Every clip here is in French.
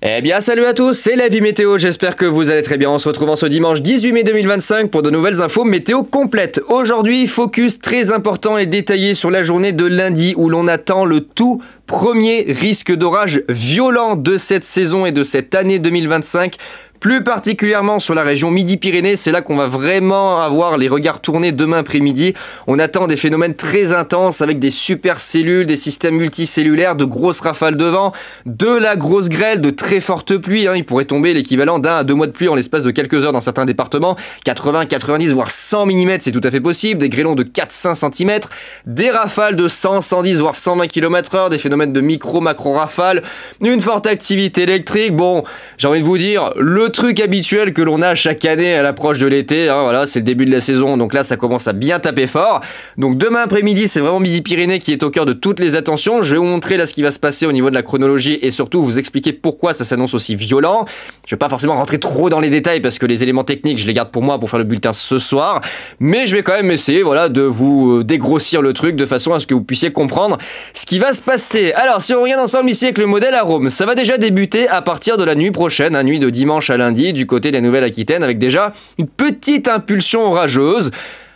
Eh bien salut à tous, c'est la vie météo, j'espère que vous allez très bien. On se retrouve en ce dimanche 18 mai 2025 pour de nouvelles infos météo complètes. Aujourd'hui, focus très important et détaillé sur la journée de lundi où l'on attend le tout premier risque d'orage violent de cette saison et de cette année 2025. Plus particulièrement sur la région Midi-Pyrénées, c'est là qu'on va vraiment avoir les regards tournés demain après-midi. On attend des phénomènes très intenses avec des supercellules, des systèmes multicellulaires, de grosses rafales de vent, de la grosse grêle, de très fortes pluies. Il pourrait tomber l'équivalent d'1 à 2 mois de pluie en l'espace de quelques heures dans certains départements. 80, 90, voire 100 mm, c'est tout à fait possible. Des grêlons de 4-5 cm, des rafales de 100, 110, voire 120 km/h, des phénomènes de micro-macro rafales, une forte activité électrique. Bon, j'ai envie de vous dire, le truc habituel que l'on a chaque année à l'approche de l'été, voilà, c'est le début de la saison, donc là ça commence à bien taper fort. Donc demain après-midi, c'est vraiment Midi-Pyrénées qui est au cœur de toutes les attentions. Je vais vous montrer là ce qui va se passer au niveau de la chronologie et surtout vous expliquer pourquoi ça s'annonce aussi violent. Je vais pas forcément rentrer trop dans les détails parce que les éléments techniques, je les garde pour moi pour faire le bulletin ce soir, mais je vais quand même essayer, voilà, de vous dégrossir le truc de façon à ce que vous puissiez comprendre ce qui va se passer. Alors si on regarde ensemble ici avec le modèle Arome, ça va déjà débuter à partir de la nuit prochaine, nuit de dimanche à lundi, du côté de la Nouvelle-Aquitaine, avec déjà une petite impulsion orageuse.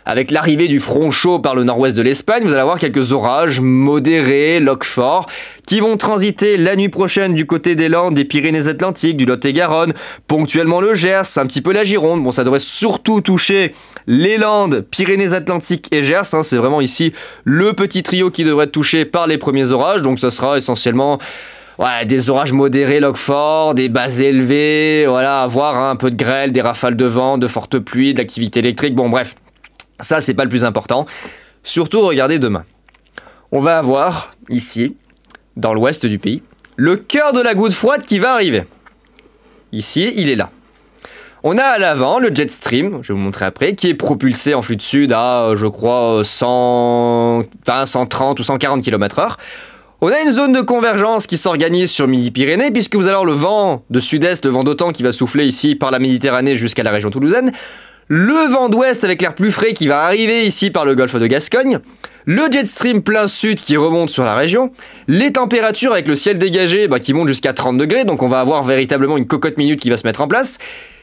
Avec l'arrivée du front chaud par le nord-ouest de l'Espagne, vous allez avoir quelques orages modérés, loques forts, qui vont transiter la nuit prochaine du côté des Landes, des Pyrénées-Atlantiques, du Lot-et-Garonne, ponctuellement le Gers, un petit peu la Gironde. Bon, ça devrait surtout toucher les Landes, Pyrénées-Atlantiques et Gers. C'est vraiment ici le petit trio qui devrait être touché par les premiers orages. Donc ça sera essentiellement... ouais, des orages modérés, loques forts, des bases élevées, voilà, avoir un peu de grêle, des rafales de vent, de fortes pluies, de l'activité électrique. Bon, bref, ça, c'est pas le plus important. Surtout, regardez demain. On va avoir, ici, dans l'ouest du pays, le cœur de la goutte froide qui va arriver. Ici, il est là. On a à l'avant le jet stream, je vais vous montrer après, qui est propulsé en flux de sud à, je crois, 130 ou 140 km/h. On a une zone de convergence qui s'organise sur Midi-Pyrénées, puisque vous allez avoir le vent de sud-est, le vent d'OTAN qui va souffler ici par la Méditerranée jusqu'à la région toulousaine, le vent d'ouest avec l'air plus frais qui va arriver ici par le golfe de Gascogne, le jet stream plein sud qui remonte sur la région, les températures avec le ciel dégagé qui montent jusqu'à 30 degrés, donc on va avoir véritablement une cocotte minute qui va se mettre en place,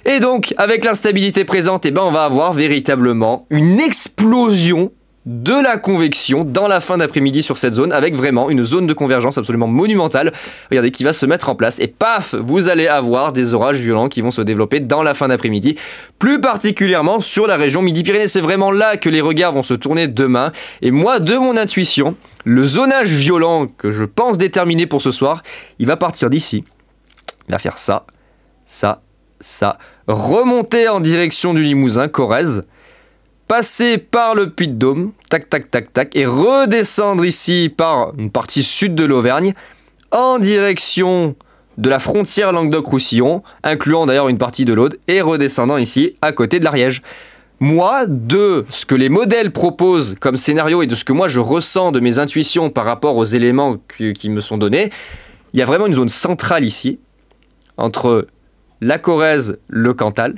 et donc avec l'instabilité présente, on va avoir véritablement une explosion de la convection dans la fin d'après-midi sur cette zone, avec vraiment une zone de convergence absolument monumentale, regardez, qui va se mettre en place, et paf, vous allez avoir des orages violents qui vont se développer dans la fin d'après-midi, plus particulièrement sur la région Midi-Pyrénées. C'est vraiment là que les regards vont se tourner demain, et moi, de mon intuition, le zonage violent que je pense déterminer pour ce soir, il va partir d'ici, il va faire ça, ça, ça, remonter en direction du Limousin, Corrèze, passer par le Puy-de-Dôme, tac, tac, tac, tac, et redescendre ici par une partie sud de l'Auvergne, en direction de la frontière Languedoc-Roussillon, incluant d'ailleurs une partie de l'Aude, et redescendant ici, à côté de l'Ariège. Moi, de ce que les modèles proposent comme scénario, et de ce que moi je ressens de mes intuitions par rapport aux éléments qui me sont donnés, il y a vraiment une zone centrale ici, entre la Corrèze, le Cantal,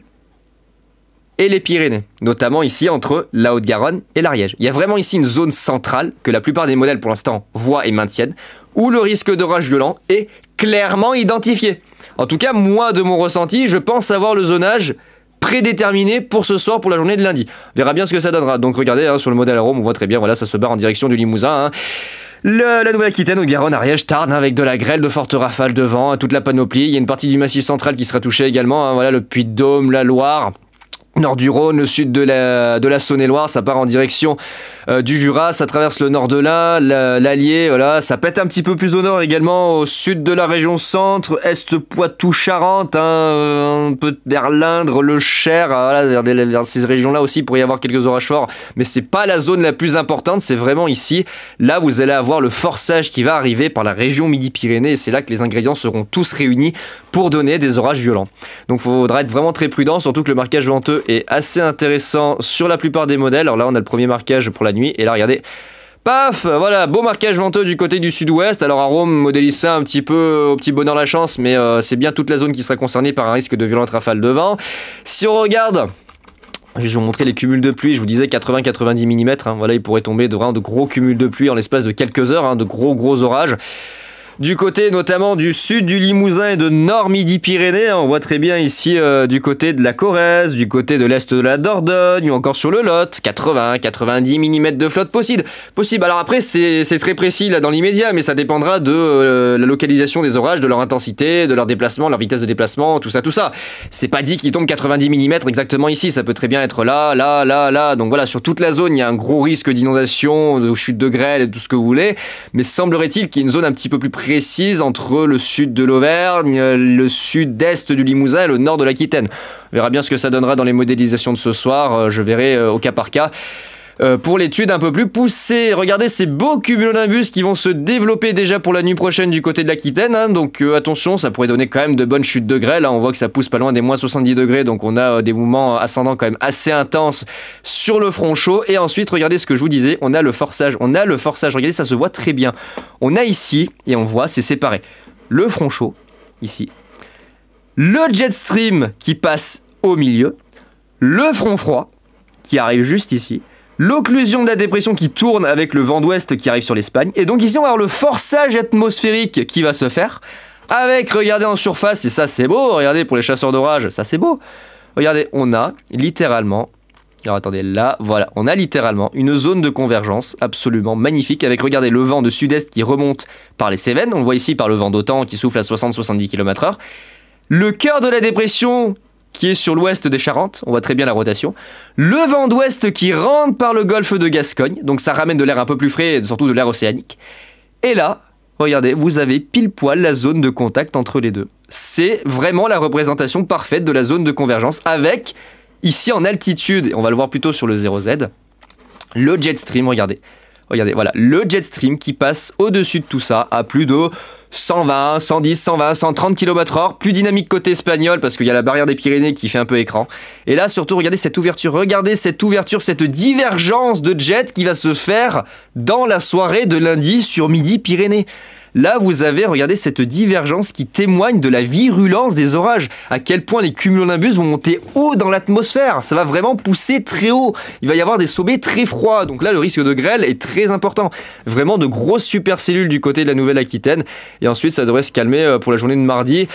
et les Pyrénées, notamment ici entre la Haute-Garonne et l'Ariège. Il y a vraiment ici une zone centrale que la plupart des modèles pour l'instant voient et maintiennent, où le risque d'orage violent est clairement identifié. En tout cas, moi, de mon ressenti, je pense avoir le zonage prédéterminé pour ce soir, pour la journée de lundi. On verra bien ce que ça donnera. Donc regardez, sur le modèle Arome, on voit très bien, voilà, ça se barre en direction du Limousin. La Nouvelle-Aquitaine, Haute-Garonne, Ariège, Tarn, avec de la grêle, de fortes rafales de vent, toute la panoplie. Il y a une partie du Massif central qui sera touchée également, voilà, le Puy-de-Dôme, la Loire, nord du Rhône, le sud de la Saône-et-Loire, ça part en direction du Jura, ça traverse le nord de l'Ain, l'Allier, voilà, ça pète un petit peu plus au nord également, au sud de la région centre, est Poitou-Charentes, un peu vers l'Indre, le Cher, voilà, vers ces régions-là aussi, il pourrait y avoir quelques orages forts, mais c'est pas la zone la plus importante, c'est vraiment ici. Là, vous allez avoir le forçage qui va arriver par la région Midi-Pyrénées, et c'est là que les ingrédients seront tous réunis pour donner des orages violents. Donc il faudra être vraiment très prudent, surtout que le marquage venteux est assez intéressant sur la plupart des modèles. Alors là, on a le premier marquage pour la nuit, et là, regardez, paf, voilà, beau marquage venteux du côté du sud-ouest. Alors Arome modélise ça un petit peu au petit bonheur la chance, mais c'est bien toute la zone qui sera concernée par un risque de violentes rafales de vent. Si on regarde, je vais vous montrer les cumuls de pluie, je vous disais 80-90 mm, voilà, il pourrait tomber de gros cumuls de pluie en l'espace de quelques heures, de gros orages. Du côté notamment du sud du Limousin et de Nord-Midi-Pyrénées, on voit très bien ici du côté de la Corrèze, du côté de l'est de la Dordogne ou encore sur le Lot, 80-90 mm de flotte possible. Alors après c'est très précis là dans l'immédiat, mais ça dépendra de la localisation des orages, de leur intensité, de leur déplacement, leur vitesse de déplacement, tout ça. C'est pas dit qu'il tombe 90 mm exactement ici, ça peut très bien être là. Donc voilà, sur toute la zone, il y a un gros risque d'inondation, de chute de grêle et tout ce que vous voulez, mais semblerait-il qu'il y ait une zone un petit peu plus précise entre le sud de l'Auvergne, le sud-est du Limousin et le nord de l'Aquitaine. On verra bien ce que ça donnera dans les modélisations de ce soir, je verrai au cas par cas. Pour l'étude un peu plus poussée, regardez ces beaux cumulonimbus qui vont se développer déjà pour la nuit prochaine du côté de l'Aquitaine, hein, donc attention, ça pourrait donner quand même de bonnes chutes de grêle, là on voit que ça pousse pas loin des moins 70 degrés, donc on a des mouvements ascendants quand même assez intenses sur le front chaud. Et ensuite regardez ce que je vous disais, on a le forçage, regardez ça se voit très bien, on a ici, et on voit c'est séparé, le front chaud, ici, le jet stream qui passe au milieu, le front froid qui arrive juste ici, l'occlusion de la dépression qui tourne avec le vent d'ouest qui arrive sur l'Espagne. Et donc ici, on va avoir le forçage atmosphérique qui va se faire. Avec, regardez en surface, et ça c'est beau, regardez pour les chasseurs d'orage, ça c'est beau. Regardez, on a littéralement, alors attendez, là, voilà, on a littéralement une zone de convergence absolument magnifique. Avec, regardez, le vent de sud-est qui remonte par les Cévennes. On le voit ici par le vent d'OTAN qui souffle à 60-70 km/h. Le cœur de la dépression qui est sur l'ouest des Charentes, on voit très bien la rotation. Le vent d'ouest qui rentre par le golfe de Gascogne, donc ça ramène de l'air un peu plus frais, et surtout de l'air océanique. Et là, regardez, vous avez pile poil la zone de contact entre les deux. C'est vraiment la représentation parfaite de la zone de convergence, avec, ici en altitude, et on va le voir plutôt sur le 0Z, le jet stream, regardez. Regardez, voilà, le jet stream qui passe au-dessus de tout ça à plus de 120, 110, 120, 130 km/h, plus dynamique côté espagnol parce qu'il y a la barrière des Pyrénées qui fait un peu écran. Et là, surtout, regardez cette ouverture, cette divergence de jet qui va se faire dans la soirée de lundi sur Midi-Pyrénées. Là, vous avez, regardez, cette divergence qui témoigne de la virulence des orages. À quel point les cumulonimbus vont monter haut dans l'atmosphère. Ça va vraiment pousser très haut. Il va y avoir des sommets très froids. Donc là, le risque de grêle est très important. Vraiment de grosses supercellules du côté de la Nouvelle-Aquitaine. Et ensuite, ça devrait se calmer pour la journée de mardi.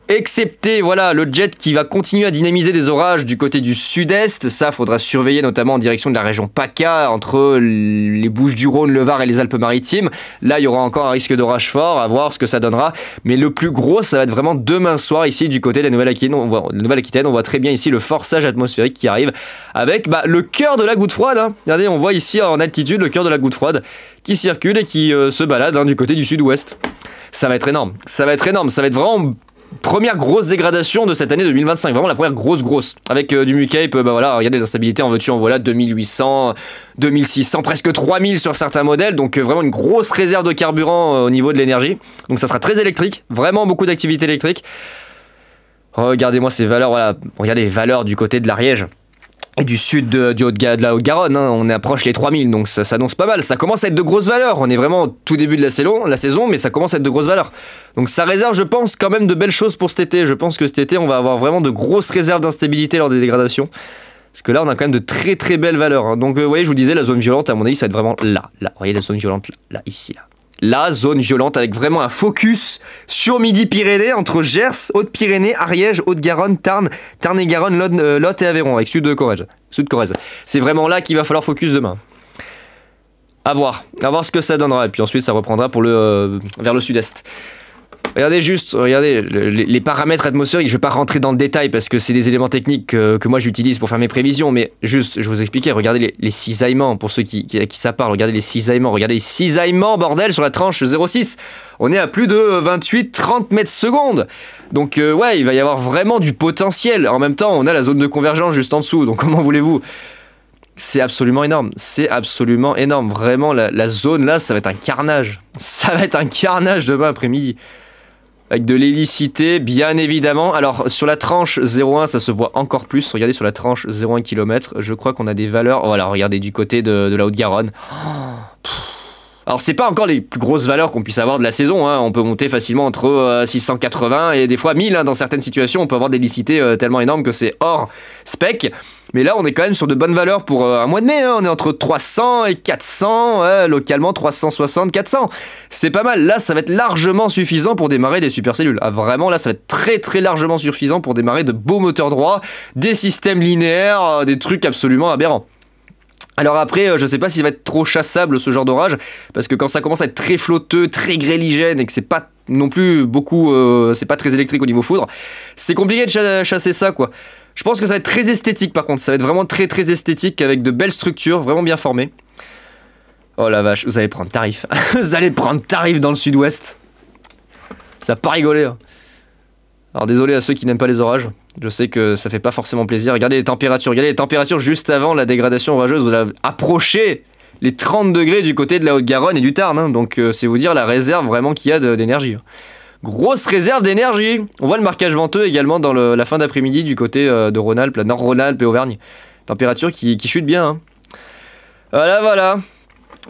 Excepté, voilà, le jet qui va continuer à dynamiser des orages du côté du sud-est. Ça, faudra surveiller notamment en direction de la région PACA, entre les Bouches-du-Rhône, le Var et les Alpes-Maritimes. Là, il y aura encore un risque d'orage fort, à voir ce que ça donnera. Mais le plus gros, ça va être vraiment demain soir, ici, du côté de la Nouvelle-Aquitaine. On voit très bien ici le forçage atmosphérique qui arrive avec le cœur de la goutte froide. Hein. Regardez, on voit ici en altitude le cœur de la goutte froide qui circule et qui se balade du côté du sud-ouest. Ça va être énorme. Ça va être vraiment... Première grosse dégradation de cette année 2025, vraiment la première grosse, avec du Mucape, voilà, regardez les instabilités, en veux-tu, en voilà, 2800, 2600, presque 3000 sur certains modèles, donc vraiment une grosse réserve de carburant au niveau de l'énergie, donc ça sera très électrique, vraiment beaucoup d'activité électrique. Regardez-moi ces valeurs, voilà, regardez les valeurs du côté de l'Ariège. Et du sud de la Haute-Garonne, hein, on approche les 3000, donc ça s'annonce pas mal. Ça commence à être de grosses valeurs. On est vraiment au tout début de la saison, mais ça commence à être de grosses valeurs. Donc ça réserve, je pense, quand même de belles choses pour cet été. Je pense que cet été, on va avoir vraiment de grosses réserves d'instabilité lors des dégradations. Parce que là, on a quand même de très belles valeurs. Hein. Donc, vous voyez, je vous disais, la zone violente, à mon avis, ça va être vraiment là. Vous voyez la zone violente, là, ici, là. La zone violente avec vraiment un focus sur Midi-Pyrénées, entre Gers, Haute-Pyrénées, Ariège, Haute-Garonne, Tarn-et-Garonne, Lot et Aveyron, avec Sud-Corrèze. C'est vraiment là qu'il va falloir focus demain. À voir ce que ça donnera. Et puis ensuite, ça reprendra vers le sud-est. Regardez les paramètres atmosphériques, je ne vais pas rentrer dans le détail parce que c'est des éléments techniques que moi j'utilise pour faire mes prévisions, mais juste, je vous expliquais, regardez les cisaillements, pour ceux qui ça parle, regardez les cisaillements, bordel, sur la tranche 0,6. On est à plus de 28-30 mètres secondes. Donc ouais, il va y avoir vraiment du potentiel. En même temps, on a la zone de convergence juste en dessous, donc comment voulez-vous ? C'est absolument énorme, vraiment la zone là, ça va être un carnage. Ça va être un carnage demain après-midi. Avec de l'hélicité, bien évidemment. Alors, sur la tranche 0,1, ça se voit encore plus. Regardez sur la tranche 0,1 km, je crois qu'on a des valeurs... Voilà, regardez du côté de la Haute-Garonne. Alors c'est pas encore les plus grosses valeurs qu'on puisse avoir de la saison, hein. On peut monter facilement entre 680 et des fois 1000, hein. Dans certaines situations on peut avoir des licités tellement énormes que c'est hors spec. Mais là on est quand même sur de bonnes valeurs pour un mois de mai, hein. On est entre 300 et 400, ouais, localement 360, 400. C'est pas mal, là ça va être largement suffisant pour démarrer des supercellules. Ah, vraiment là ça va être très très largement suffisant pour démarrer de beaux moteurs droits, des systèmes linéaires, des trucs absolument aberrants. Alors après, je sais pas s'il va être trop chassable ce genre d'orage, parce que quand ça commence à être très flotteux, très gréligène, et que c'est pas non plus beaucoup, c'est pas très électrique au niveau foudre, c'est compliqué de chasser ça, quoi. Je pense que ça va être très esthétique par contre, ça va être vraiment très très esthétique, avec de belles structures, vraiment bien formées. Oh la vache, vous allez prendre tarif. Vous allez prendre tarif dans le sud-ouest. Ça va pas rigoler, hein. Alors désolé à ceux qui n'aiment pas les orages, je sais que ça fait pas forcément plaisir. Regardez les températures juste avant la dégradation orageuse, vous avez approché les 30 degrés du côté de la Haute-Garonne et du Tarn, hein. Donc c'est vous dire la réserve vraiment qu'il y a d'énergie. Grosse réserve d'énergie. On voit le marquage venteux également dans la fin d'après-midi du côté de Rhône-Alpes, la Nord-Rhône-Alpes et Auvergne. Température qui chute bien, hein. Voilà, voilà.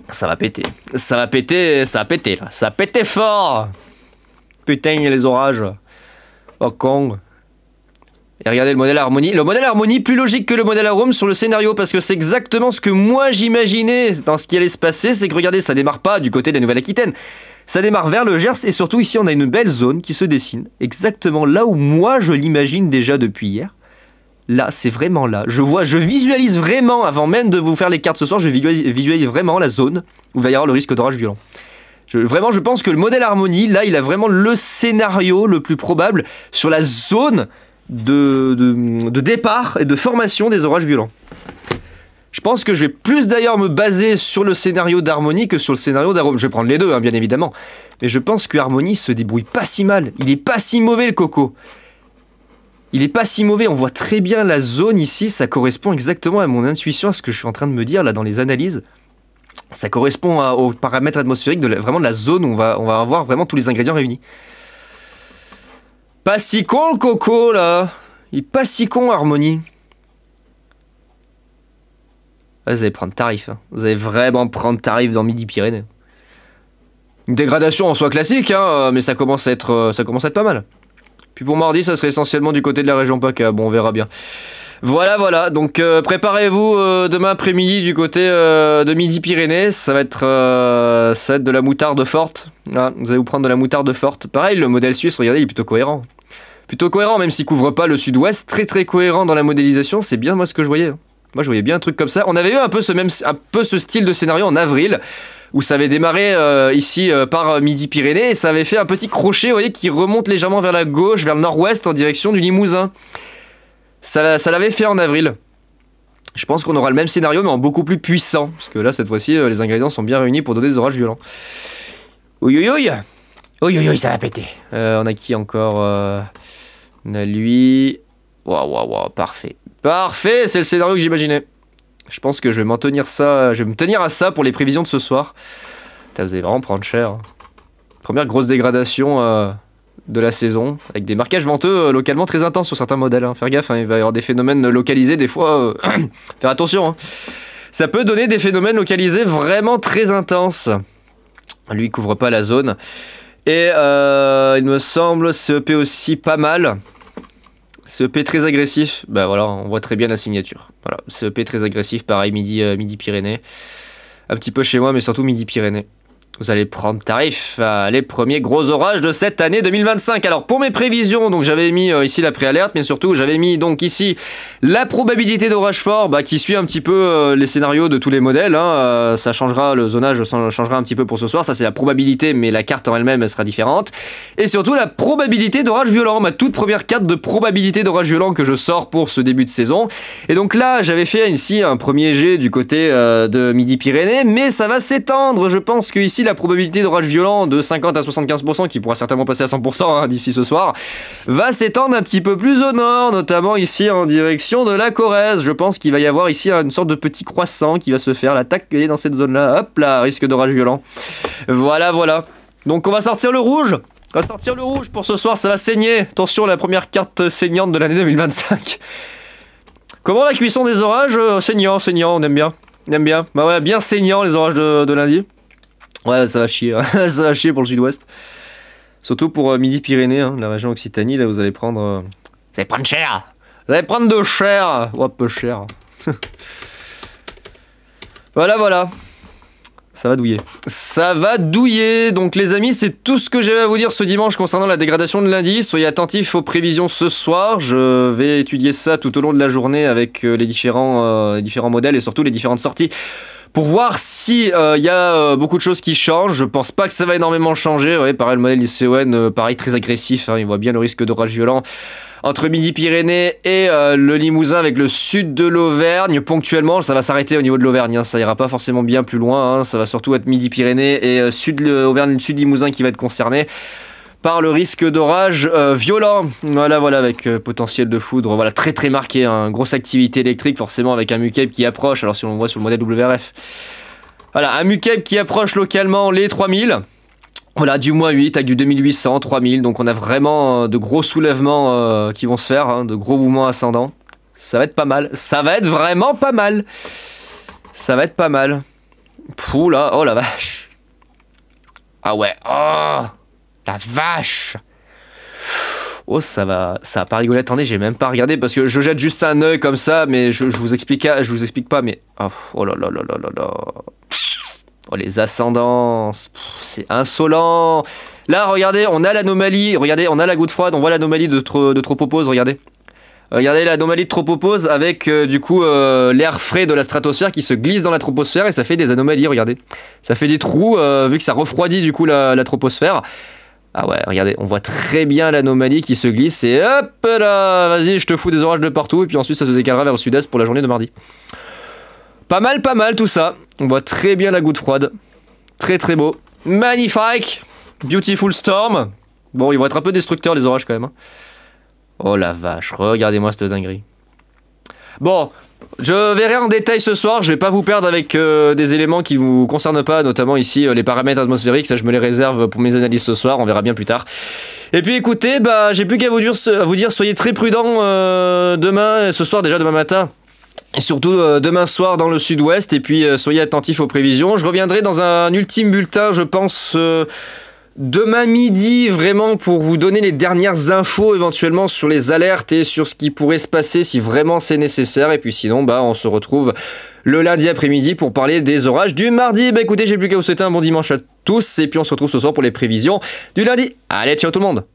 Ça va péter. Ça va péter là. Ça va péter fort. Putain, les orages. Oh, Kong. Et regardez le modèle Harmonie. Le modèle Harmonie, plus logique que le modèle Arome sur le scénario, parce que c'est exactement ce que moi j'imaginais dans ce qui allait se passer. C'est que regardez, ça démarre pas du côté de la Nouvelle-Aquitaine. Ça démarre vers le Gers, et surtout ici on a une belle zone qui se dessine. Exactement là où moi je l'imagine déjà depuis hier. Là, c'est vraiment là. Je visualise vraiment, avant même de vous faire les cartes ce soir, je visualise vraiment la zone où il va y avoir le risque d'orage violent. Vraiment, je pense que le modèle Harmonie, là, il a vraiment le scénario le plus probable sur la zone de départ et de formation des orages violents. Je pense que je vais plus d'ailleurs me baser sur le scénario d'Harmonie que sur le scénario d'Arome. Je vais prendre les deux, hein, bien évidemment. Mais je pense que Harmonie se débrouille pas si mal. Il est pas si mauvais, le coco. Il est pas si mauvais. On voit très bien la zone ici. Ça correspond exactement à mon intuition, à ce que je suis en train de me dire là dans les analyses. Ça correspond aux paramètres atmosphériques vraiment de la zone où on va avoir vraiment tous les ingrédients réunis. Pas si con le coco là. Il est pas si con Harmonie. Ah, vous allez prendre tarif. Hein. Vous allez vraiment prendre tarif dans Midi-Pyrénées. Une dégradation en soi classique, hein, mais ça commence à être pas mal. Puis pour mardi, ça serait essentiellement du côté de la région PACA. Bon, on verra bien. Voilà, voilà. Donc préparez-vous demain après-midi du côté de Midi-Pyrénées. Ça va être de la moutarde forte. Ah, vous allez vous prendre de la moutarde forte. Pareil, le modèle suisse, regardez, il est plutôt cohérent. Plutôt cohérent, même s'il couvre pas le sud-ouest. Très très cohérent dans la modélisation. C'est bien moi ce que je voyais. Moi je voyais bien un truc comme ça. On avait eu un peu ce style de scénario en avril, où ça avait démarré ici par Midi-Pyrénées, et ça avait fait un petit crochet, vous voyez, qui remonte légèrement vers la gauche, vers le nord-ouest, en direction du Limousin. Ça l'avait fait en avril. Je pense qu'on aura le même scénario, mais en beaucoup plus puissant, parce que là, cette fois-ci, les ingrédients sont bien réunis pour donner des orages violents. Oui, oui, oui. Oui, oui, oui, ça va péter. On a qui encore On a lui. Waouh, waouh, waouh, parfait. Parfait, c'est le scénario que j'imaginais. Je pense que je vais m'en tenir ça. Je vais me tenir à ça pour les prévisions de ce soir. Putain, vous allez vraiment prendre cher. Première grosse dégradation de la saison, avec des marquages venteux localement très intenses sur certains modèles. Hein. Faire gaffe, hein, il va y avoir des phénomènes localisés des fois. Faire attention. Hein. Ça peut donner des phénomènes localisés vraiment très intenses. Lui, il couvre pas la zone. Et il me semble CEP aussi pas mal. CEP très agressif, bah voilà, on voit très bien la signature. Voilà, CEP très agressif, pareil, Midi-Pyrénées. Un petit peu chez moi, mais surtout Midi-Pyrénées. Vous allez prendre tarif les premiers gros orages de cette année 2025. Alors pour mes prévisions, donc j'avais mis ici la préalerte, mais surtout j'avais mis donc ici la probabilité d'orage fort, qui suit un petit peu les scénarios de tous les modèles. Hein. Ça changera, le zonage changera un petit peu pour ce soir. Ça c'est la probabilité, mais la carte en elle-même elle sera différente. Et surtout la probabilité d'orage violent, ma toute première carte de probabilité d'orage violent que je sors pour ce début de saison. Et donc là j'avais fait ici un premier jet du côté de Midi-Pyrénées, mais ça va s'étendre. Je pense que ici la probabilité d'orage violent de 50 à 75%, qui pourra certainement passer à 100% hein, d'ici ce soir, va s'étendre un petit peu plus au nord, notamment ici en direction de la Corrèze. Je pense qu'il va y avoir ici une sorte de petit croissant qui va se faire, l'attaque dans cette zone-là. Hop là, risque d'orage violent. Voilà, voilà. Donc on va sortir le rouge. On va sortir le rouge pour ce soir, ça va saigner. Attention, la première carte saignante de l'année 2025. Comment la cuisson des orages? Saignant, saignant, on aime bien. On aime bien. Bah ouais, bien saignant les orages de lundi. Ouais, ça va chier, hein. Ça va chier pour le sud-ouest. Surtout pour Midi-Pyrénées, hein, la région Occitanie, là vous allez prendre... Vous allez prendre cher. Vous allez prendre de cher. Ouais, peu cher. Voilà. Ça va douiller. Ça va douiller. Donc les amis, c'est tout ce que j'avais à vous dire ce dimanche concernant la dégradation de lundi. Soyez attentifs aux prévisions ce soir. Je vais étudier ça tout au long de la journée avec les différents modèles et surtout les différentes sorties pour voir si y a beaucoup de choses qui changent. Je pense pas que ça va énormément changer. Ouais, pareil, le modèle ICON, pareil, très agressif. Hein, il voit bien le risque d'orage violent entre Midi-Pyrénées et le Limousin avec le sud de l'Auvergne. Ponctuellement, ça va s'arrêter au niveau de l'Auvergne. Hein. Ça ira pas forcément bien plus loin. Hein. Ça va surtout être Midi-Pyrénées et sud Auvergne, sud Limousin qui va être concerné par le risque d'orage violent. Voilà, avec potentiel de foudre. Voilà, très très marqué. Hein. Grosse activité électrique, forcément avec un MUCAPE qui approche. Alors si on le voit sur le modèle WRF. Voilà, un MUCAPE qui approche localement les 3000. Voilà, du moins 8 avec du 2800, 3000, donc on a vraiment de gros soulèvements qui vont se faire, hein, de gros mouvements ascendants. Ça va être pas mal, ça va être vraiment pas mal. Ça va être pas mal. Pouh là, oh la vache. Ah ouais, oh la vache. Oh ça va pas rigoler, attendez, j'ai même pas regardé parce que je jette juste un œil comme ça, mais je vous explique pas, mais... Oh là là là là là là. Oh, les ascendances, c'est insolent. Là, regardez, on a l'anomalie. Regardez, on a la goutte froide. On voit l'anomalie de Tropopause, regardez. Regardez l'anomalie de Tropopause avec, du coup, l'air frais de la stratosphère qui se glisse dans la troposphère et ça fait des anomalies, regardez. Ça fait des trous, vu que ça refroidit, du coup, la troposphère. Ah ouais, regardez, on voit très bien l'anomalie qui se glisse et hop là, vas-y, je te fous des orages de partout et puis ensuite ça se décalera vers le sud-est pour la journée de mardi. Pas mal tout ça. On voit très bien la goutte froide. Très très beau. Magnifique. Beautiful storm. Bon, ils vont être un peu destructeurs les orages quand même. Hein. Oh la vache, regardez-moi cette dinguerie. Bon, je verrai en détail ce soir. Je vais pas vous perdre avec des éléments qui vous concernent pas, notamment ici les paramètres atmosphériques. Ça, je me les réserve pour mes analyses ce soir. On verra bien plus tard. Et puis écoutez, bah, j'ai plus qu'à vous dire, soyez très prudents demain, ce soir déjà, demain matin. Et surtout demain soir dans le sud-ouest, et puis soyez attentifs aux prévisions. Je reviendrai dans un ultime bulletin, je pense, demain midi, vraiment pour vous donner les dernières infos éventuellement sur les alertes et sur ce qui pourrait se passer si vraiment c'est nécessaire. Et puis sinon, bah, on se retrouve le lundi après-midi pour parler des orages du mardi. Bah écoutez, j'ai plus qu'à vous souhaiter un bon dimanche à tous, et puis on se retrouve ce soir pour les prévisions du lundi. Allez, ciao tout le monde!